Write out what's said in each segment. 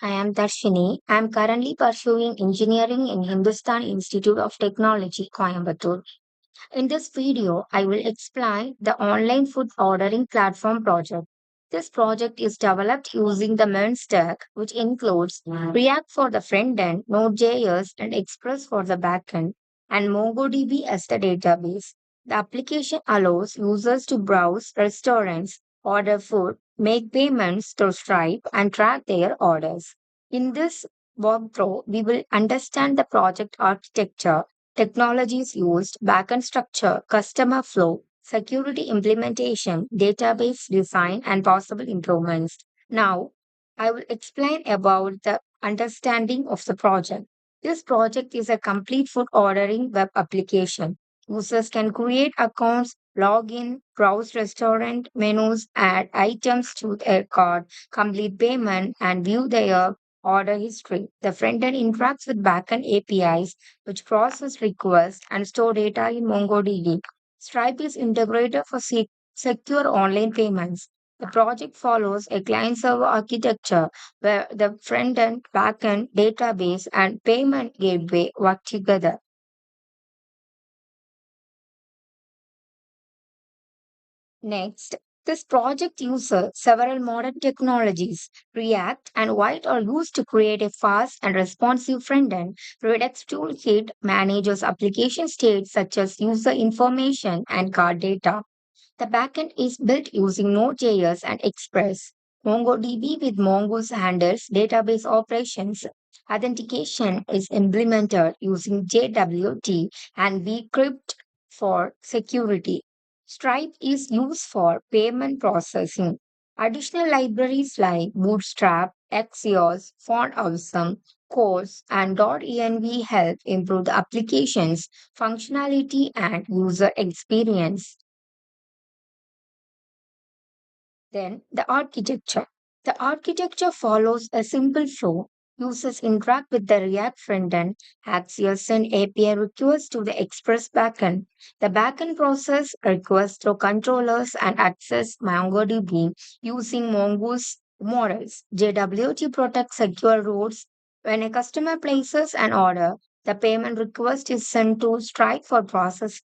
I am Darshini. I am currently pursuing engineering in Hindustan Institute of Technology, Coimbatore. In this video, I will explain the online food ordering platform project. This project is developed using the Mern stack, which includes React for the front end, Node.js, and Express for the backend, and MongoDB as the database. The application allows users to browse restaurants, order food, make payments through Stripe, and track their orders. In this walkthrough, we will understand the project architecture, technologies used, backend structure, customer flow, security implementation, database design, and possible improvements. Now, I will explain about the understanding of the project. This project is a complete food ordering web application. Users can create accounts, log in, browse restaurant menus, add items to their cart, complete payment, and view their order history. The front end interacts with backend APIs which process requests and store data in MongoDB. Stripe is integrated for secure online payments. The project follows a client server architecture where the front end, back end, database, and payment gateway work together. Next, this project uses several modern technologies. React and White are used to create a fast and responsive front end. Redux Toolkit manages application states such as user information and card data. The backend is built using Node.js and Express. MongoDB with Mongoose handles database operations. Authentication is implemented using JWT and vCrypt for security. Stripe is used for payment processing. Additional libraries like Bootstrap, Axios, Font Awesome, Course, and .env help improve the application's functionality and user experience. Then the architecture. The architecture follows a simple flow. Users interact with the React frontend, Axios send API requests to the Express backend. The backend process requests through controllers and access MongoDB using Mongoose models. JWT protects secure routes. When a customer places an order, the payment request is sent to Stripe for processing.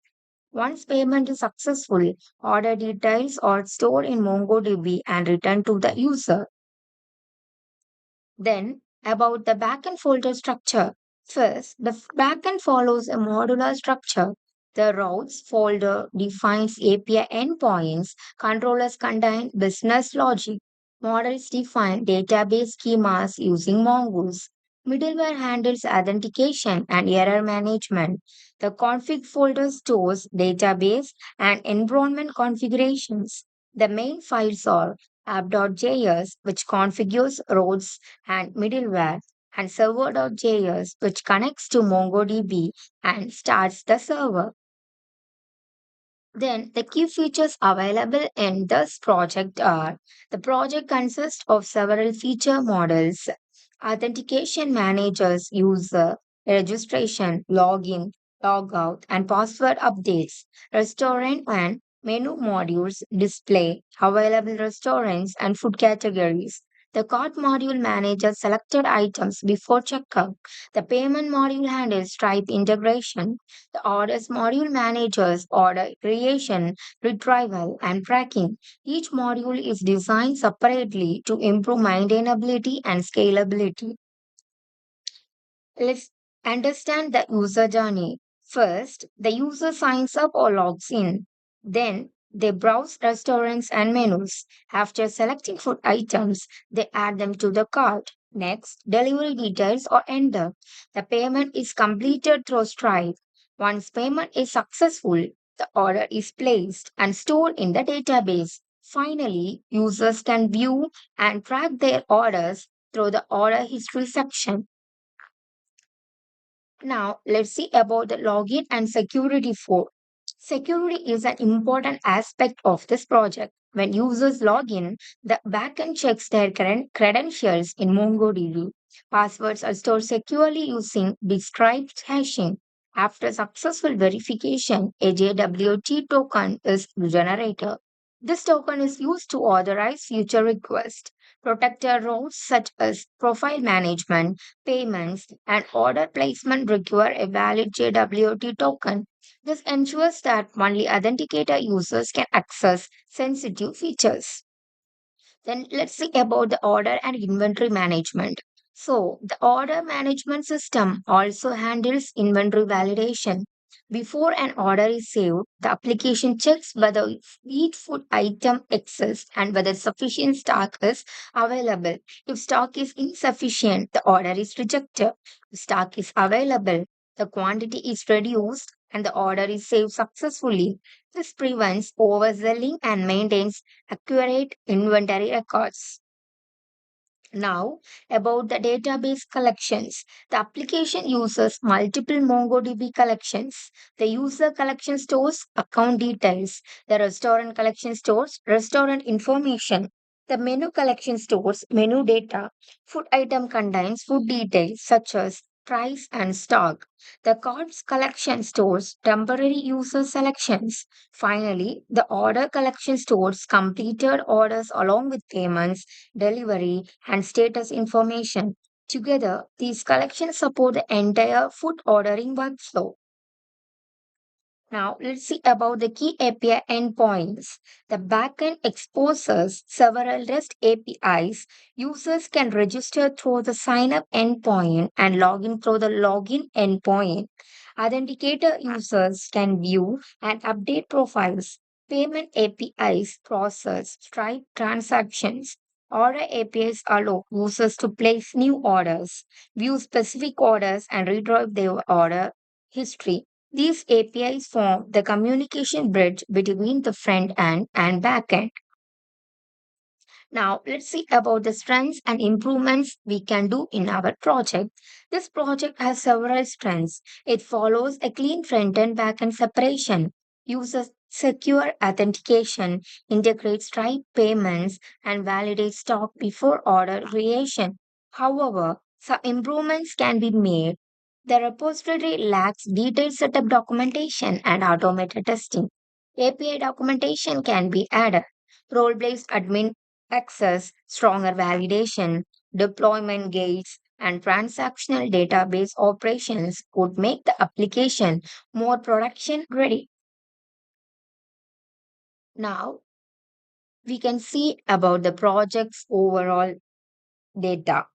Once payment is successful, order details are stored in MongoDB and returned to the user. Then, about the backend folder structure. First, the backend follows a modular structure. The routes folder defines API endpoints, controllers contain business logic, models define database schemas using Mongoose. Middleware handles authentication and error management. The config folder stores database and environment configurations. The main files are app.js, which configures roles and middleware, and server.js, which connects to MongoDB and starts the server. Then the key features available in this project are: the project consists of several feature models. Authentication managers user registration, login, logout, and password updates. Restaurant and menu modules display available restaurants and food categories. The cart module manages selected items before checkout. The payment module handles Stripe integration. The orders module manages order creation, retrieval, and tracking. Each module is designed separately to improve maintainability and scalability. Let's understand the user journey. First, the user signs up or logs in. Then, they browse restaurants and menus. After selecting food items, they add them to the cart. Next, delivery details are entered. The payment is completed through Stripe. Once payment is successful, the order is placed and stored in the database. Finally, users can view and track their orders through the order history section. Now, let's see about the login and security for. Security is an important aspect of this project. When users log in, the backend checks their current credentials in MongoDB. Passwords are stored securely using described hashing. After successful verification, a JWT token is generated. This token is used to authorize future requests. Protected roles such as profile management, payments, and order placement require a valid JWT token. This ensures that only authenticator users can access sensitive features. Then let's see about the order and inventory management. So, the order management system also handles inventory validation. Before an order is saved, the application checks whether each food item exists and whether sufficient stock is available. If stock is insufficient, the order is rejected. If stock is available, the quantity is reduced and the order is saved successfully. This prevents overselling and maintains accurate inventory records. Now, about the database collections. The application uses multiple MongoDB collections. The user collection stores account details. The restaurant collection stores restaurant information. The menu collection stores menu data. Food item contains food details such as price and stock. The cards collection stores temporary user selections. Finally, the order collection stores completed orders along with payments, delivery, and status information. Together, these collections support the entire food ordering workflow. Now, let's see about the key API endpoints. The backend exposes several REST APIs. Users can register through the sign-up endpoint and log in through the login endpoint. Authenticator users can view and update profiles. Payment APIs process Stripe transactions. Order APIs allow users to place new orders, view specific orders, and retrieve their order history. These APIs form the communication bridge between the front end and back end. Now, let's see about the strengths and improvements we can do in our project. This project has several strengths. It follows a clean front end back end separation, uses secure authentication, integrates Stripe payments, and validates stock before order creation. However, some improvements can be made. The repository lacks detailed setup documentation and automated testing. API documentation can be added. Role based admin access, stronger validation, deployment gates, and transactional database operations would make the application more production ready. Now, we can see about the project's overall data.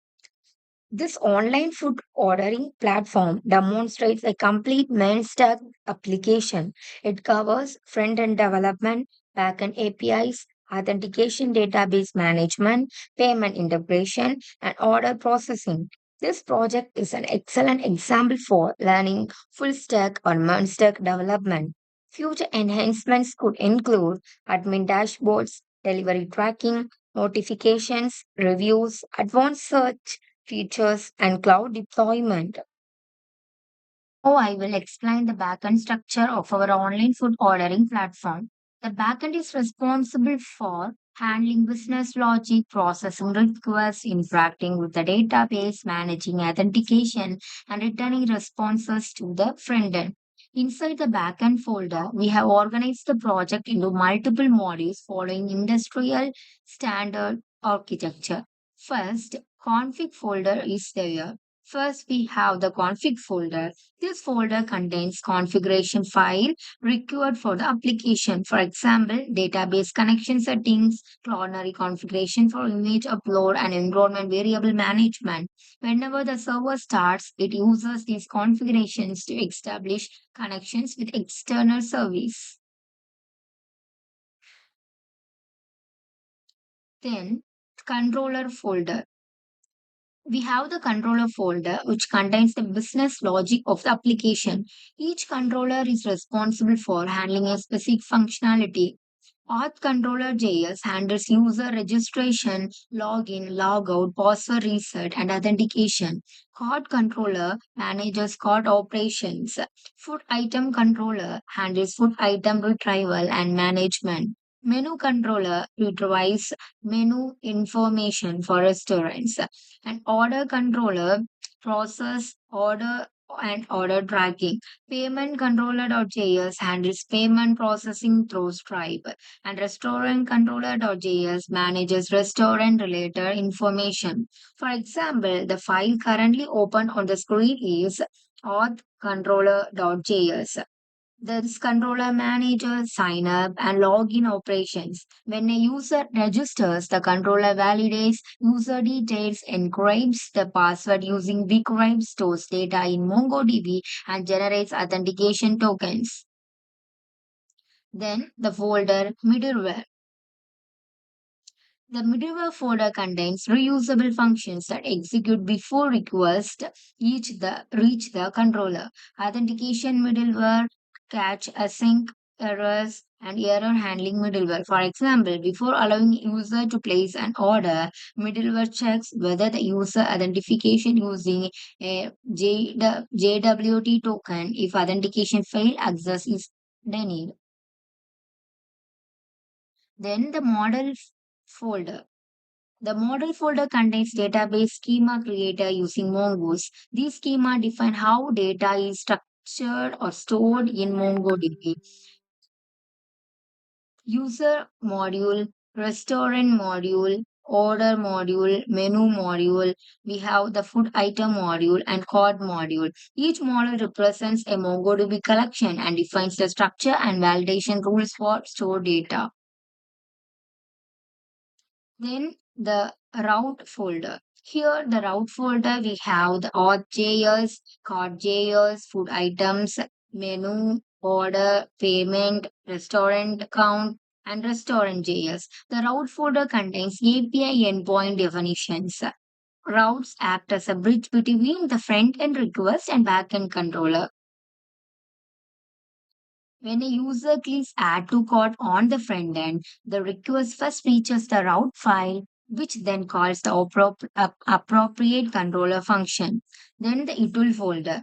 This online food ordering platform demonstrates a complete main stack application. It covers front end development, backend APIs, authentication database management, payment integration, and order processing. This project is an excellent example for learning full stack or Mern stack development. Future enhancements could include admin dashboards, delivery tracking, notifications, reviews, advanced search features, and cloud deployment. Now I will explain the backend structure of our online food ordering platform. The backend is responsible for handling business logic, processing requests, interacting with the database, managing authentication, and returning responses to the front end. Inside the backend folder, we have organized the project into multiple modules following industrial standard architecture. First, config folder is there. First, we have the config folder. This folder contains configuration file required for the application. For example, database connection settings, cloud configuration for image upload, and environment variable management. Whenever the server starts, it uses these configurations to establish connections with external service. Then, controller folder. We have the controller folder which contains the business logic of the application. Each controller is responsible for handling a specific functionality. Auth controller JS handles user registration, login, logout, password reset, and authentication. Card controller manages card operations. Food item controller handles food item retrieval and management. Menu controller retrieves menu information for restaurants. And order controller process order and order tracking. Payment controller.js handles payment processing through Stripe, and restaurant controller.js manages restaurant related information. For example, the file currently open on the screen is auth controller.js. This controller manages sign up and login operations. When a user registers, the controller validates user details, encrypts the password using bcrypt, stores data in MongoDB, and generates authentication tokens. Then the folder middleware. The middleware folder contains reusable functions that execute before requests reach the controller. Authentication middleware catch async errors and error handling middleware. For example, before allowing user to place an order, middleware checks whether the user identification using a JWT token. If authentication failed, access is denied. Then the folder. The model folder contains database schema creator using Mongoose. These schema define how data is structured or stored in MongoDB. User module, restaurant module, order module, menu module. We have the food item module and card module. Each module represents a MongoDB collection and defines the structure and validation rules for stored data. Then the route folder. Here, the route folder, we have the auth.js, card.js, food items, menu, order, payment, restaurant count, and restaurant.js. The route folder contains API endpoint definitions. Routes act as a bridge between the front-end request and back-end controller. When a user clicks add to cart on the front end, the request first reaches the route file, which then calls the appropriate controller function. Then the util folder.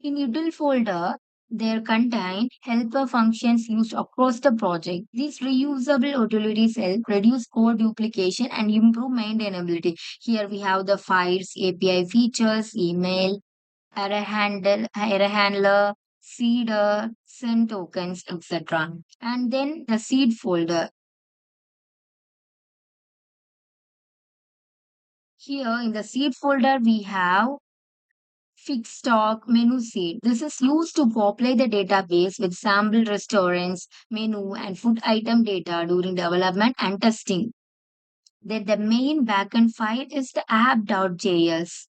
In util folder, there contain helper functions used across the project. These reusable utilities help reduce code duplication and improve maintainability. Here we have the files, API features, email, error handler, seeder, send tokens, etc. And then the seed folder. Here in the seed folder, we have fixed stock menu seed. This is used to populate the database with sample restaurants, menu, and food item data during development and testing. Then the main backend file is the app.js.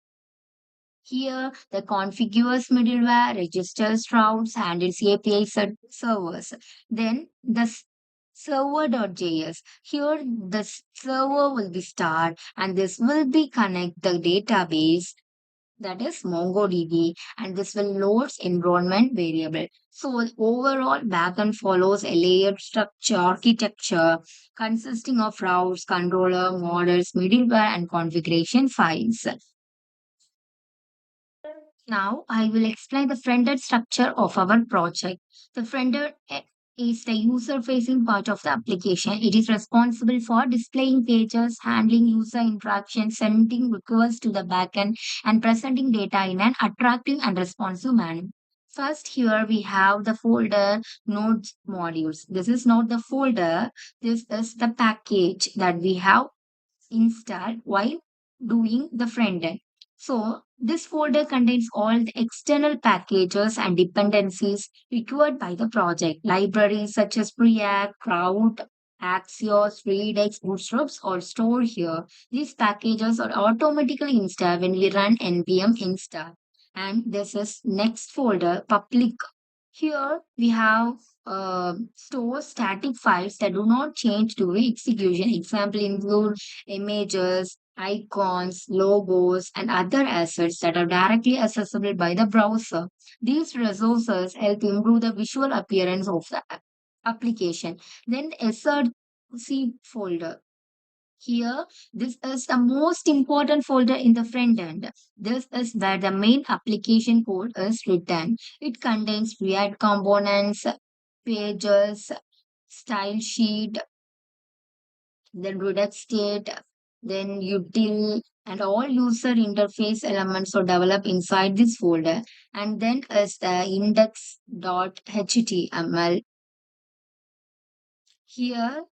Here, the configures middleware, registers routes, handles API servers. Then the server.js. Here, the server will be start and this will be connect the database that is MongoDB and this will loads environment variable. So overall backend follows a layered structure architecture consisting of routes, controller, models, middleware and configuration files. Now I will explain the front-end structure of our project. The front-end is the user-facing part of the application. It is responsible for displaying pages, handling user interaction, sending requests to the backend, and presenting data in an attractive and responsive manner. First, here we have the folder nodes modules. This is not the folder. This is the package that we have installed while doing the front end. So this folder contains all the external packages and dependencies required by the project. Libraries such as Preact, Crowd, Axios, Redux, Bootstraps are stored here. These packages are automatically installed when we run npm install. And this is next folder, public. Here we have store static files that do not change during execution. Example include images, icons, logos, and other assets that are directly accessible by the browser. These resources help improve the visual appearance of the application. Then SRC folder. Here, this is the most important folder in the front end. This is where the main application code is written. It contains React components, pages, style sheet, then Redux state, then util, and all user interface elements are developed inside this folder. And then is the index.html. Here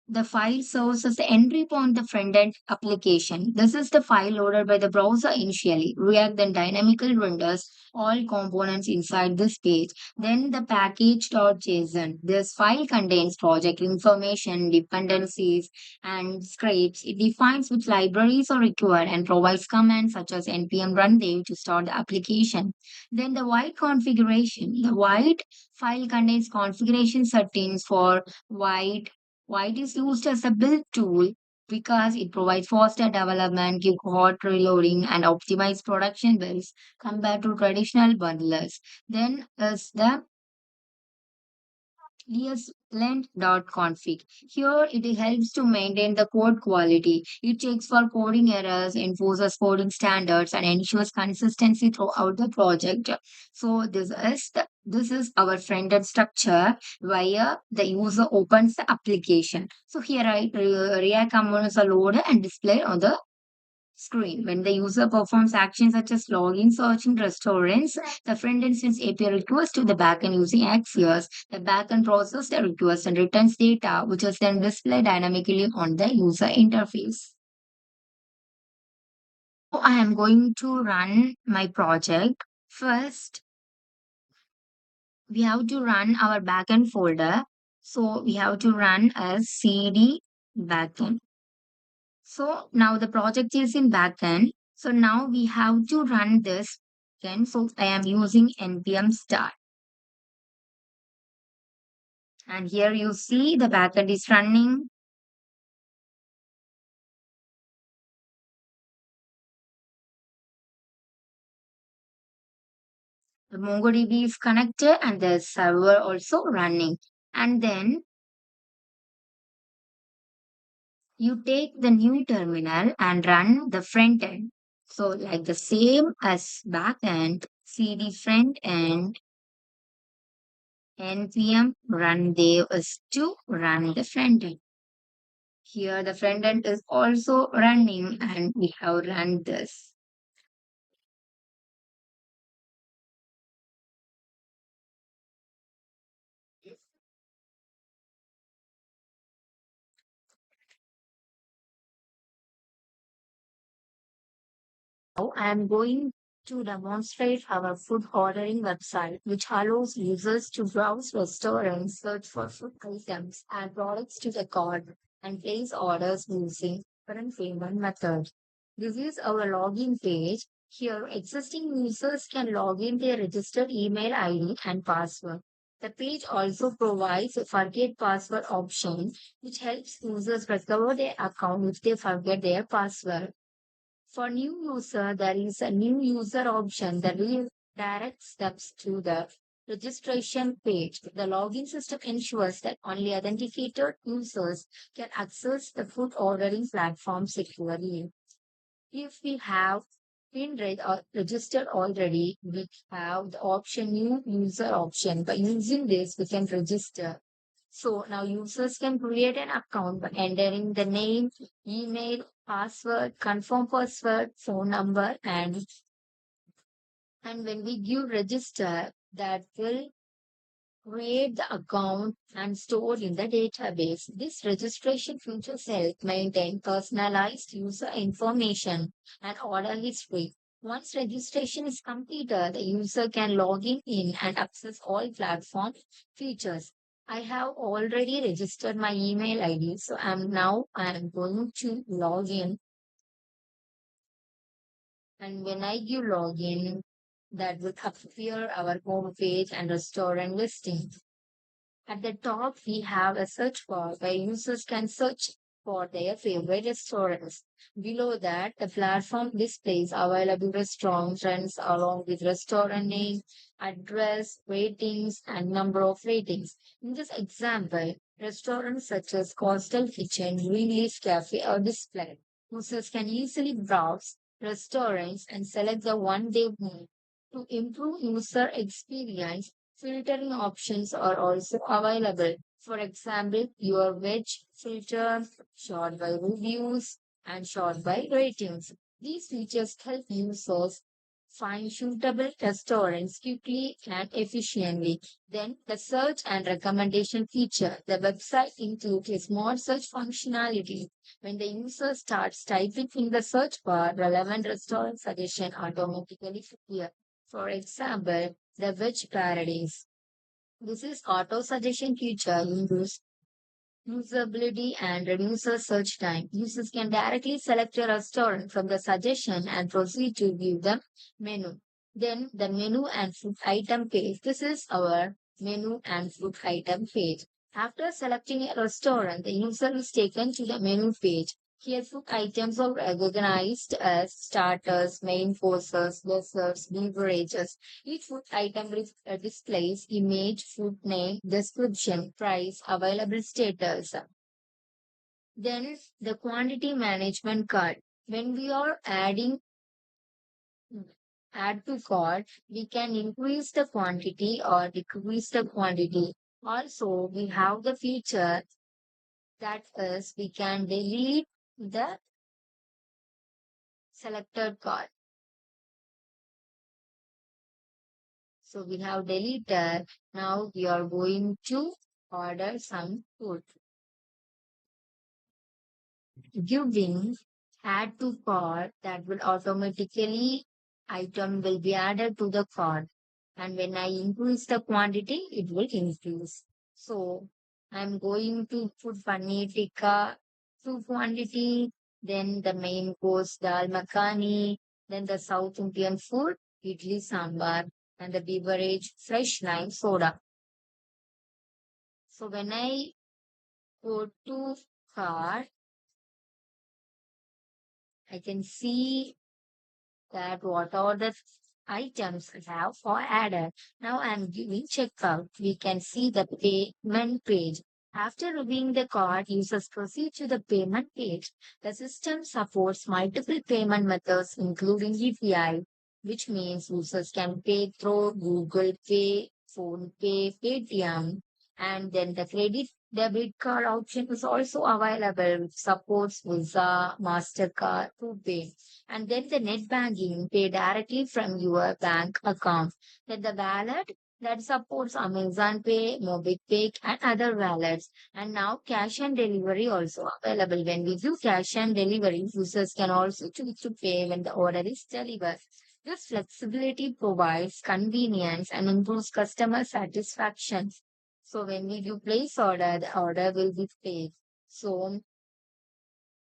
the file serves as the entry point of the front-end application. This is the file loaded by the browser initially. React then dynamically renders all components inside this page. Then the package.json. This file contains project information, dependencies, and scripts. It defines which libraries are required and provides commands such as npm run dev to start the application. Then the white configuration. The white file contains configuration settings for white. White is used as a build tool because it provides faster development, quick hot reloading, and optimized production builds compared to traditional bundlers. Then is the ESLint.config. Here it helps to maintain the code quality. It checks for coding errors, enforces coding standards, and ensures consistency throughout the project. So this is our front-end structure where the user opens the application. So here React components are loaded and displayed on the screen. When the user performs actions such as login, searching restaurants, the front end sends API request to the backend using Axios. The backend processes the request and returns data, which is then displayed dynamically on the user interface. So I am going to run my project. First, we have to run our backend folder. So we have to run as cd backend. So now the project is in backend. So now we have to run this again. So I am using npm start. And here you see the backend is running. The MongoDB is connected and the server also running. And then you take the new terminal and run the front end. So like the same as backend, cd front end npm run dev is to run the front end. Here the front end is also running and we have run this. Now I am going to demonstrate our food ordering website, which allows users to browse restaurants, search for food items, add products to the cart, and place orders using different payment methods. This is our login page. Here, existing users can log in their registered email ID and password. The page also provides a forget password option, which helps users recover their account if they forget their password. For new user, there is a new user option that redirects steps to the registration page. The login system ensures that only authenticated users can access the food ordering platform securely. If we have been registered already, we have the option new user option. By using this, we can register. So now users can create an account by entering the name, email, password, confirm password, phone number, and when we give register, that will create the account and stored in the database. This registration features help maintain personalized user information and order history. Once registration is completed, the user can log in and access all platform features. I have already registered my email ID, so I am going to log in. And when I give login, that will appear our home page and restaurant listing. At the top, we have a search bar where users can search for their favorite restaurants. Below that, the platform displays available restaurants along with restaurant name, address, ratings, and number of ratings. In this example, restaurants such as Coastal Kitchen, Greenleaf Cafe are displayed. Users can easily browse restaurants and select the one they want. To improve user experience, filtering options are also available. For example, your veg filter, short by reviews, and sort by ratings. These features help users find suitable restaurants quickly and efficiently. Then the search and recommendation feature. The website includes a smart search functionality. When the user starts typing in the search bar, relevant restaurant suggestion automatically appear. For example, the Veg Paradise. This is auto suggestion feature improves usability and reduces search time. Users can directly select a restaurant from the suggestion and proceed to view the menu. Then the menu and food item page. This is our menu and food item page. After selecting a restaurant, the user is taken to the menu page. Here, food items are recognized as starters, main courses, desserts, beverages. Each food item displays image, food name, description, price, available status. Then the quantity management card. When we are add to cart, we can increase the quantity or decrease the quantity. Also, we have the feature that is we can delete the selected card. So we have deleted. Now we are going to order some food. Giving add to cart that will automatically item will be added to the cart. And when I increase the quantity, it will increase. So I'm going to put paneer tikka, two quantity, then the main course dal makhani, then the South Indian food, idli sambar, and the beverage fresh lime soda. So when I go to cart, I can see that what are the items I have for added. Now I'm giving checkout. We can see the payment page. After reviewing the card, users proceed to the payment page. The system supports multiple payment methods, including UPI, which means users can pay through Google Pay, Phone Pay, Paytm, and then the credit debit card option is also available, which supports Visa, MasterCard, RuPay, and then the net banking pay directly from your bank account. Then the wallet that supports Amazon Pay, MobiPay, and other wallets. And now cash and delivery also available. When we do cash and delivery, users can also choose to pay when the order is delivered. This flexibility provides convenience and improves customer satisfaction. So when we do place order, the order will be paid. So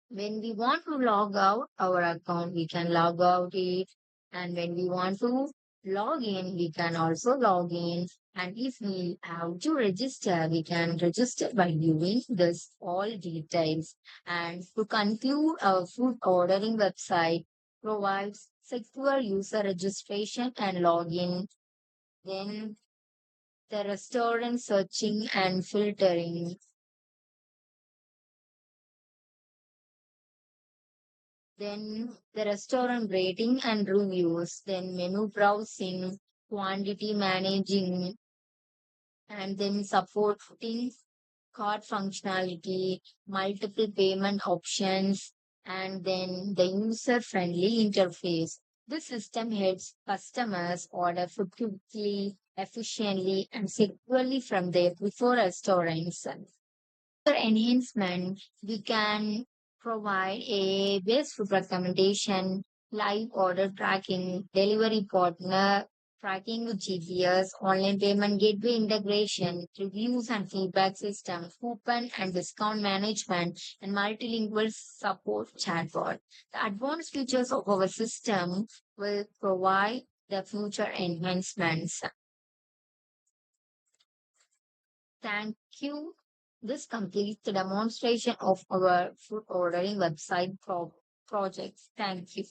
when we want to log out our account, we can log out it. And when we want to log in, we can also log in. And if we have to register, we can register by viewing this all details. And to conclude, our food ordering website provides secure user registration and login. Then the restaurant searching and filtering. Then the restaurant rating and reviews, then menu browsing, quantity managing, and then supporting card functionality, multiple payment options, and then the user-friendly interface. This system helps customers order food quickly, efficiently, and securely from their preferred restaurants. For enhancement, we can provide a base food recommendation, live order tracking, delivery partner tracking with GPS, online payment gateway integration, reviews and feedback system, coupon and discount management, and multilingual support chatbot. The advanced features of our system will provide the future enhancements. Thank you. This completes the demonstration of our food ordering website project. Thank you.